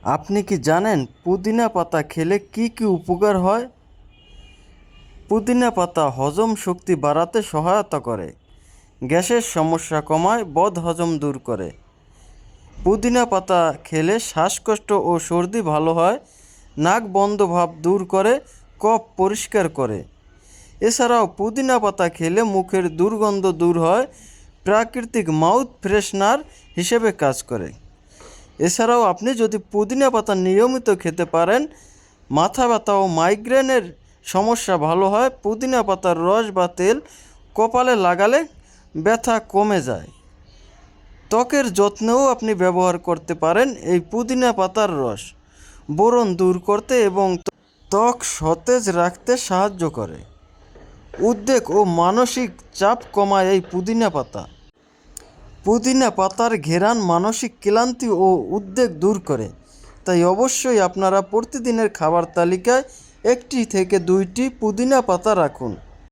আপনি কি জানেন পুদিনা পাতা খেলে কি কি উপকার হয়? পুদিনা পাতা হজম শক্তি বাড়াতে সহায়তা করে, গ্যাসের সমস্যা কমায়, বদহজম দূর করে। পুদিনা পাতা খেলে শ্বাসকষ্ট ও সর্দি ভালো হয়, নাক বন্ধ ভাব দূর করে, কফ পরিষ্কার করে। এছাড়াও পুদিনা পাতা খেলে মুখের দুর্গন্ধ দূর হয়, প্রাকৃতিক মাউথ ফ্রেশনার হিসেবে কাজ করে। এছাড়াও আপনি যদি পুদিনা পাতা নিয়মিত খেতে পারেন, মাথা ব্যথা ও মাইগ্রেনের সমস্যা ভালো হয়। পুদিনা পাতার রস বা তেল কপালে লাগালে ব্যথা কমে যায়। ত্বকের যত্নেও আপনি ব্যবহার করতে পারেন এই পুদিনা পাতার রস, ব্রণ দূর করতে এবং ত্বক সতেজ রাখতে সাহায্য করে। উদ্বেগ ও মানসিক চাপ কমায় এই পুদিনা পাতা। পুদিনা পাতার ঘ্রাণ মানসিক ক্লান্তি ও উদ্বেগ দূর করে। তাই অবশ্যই আপনারা প্রতিদিনের খাবার তালিকায় 1 থেকে 2টি পুদিনা পাতা রাখুন।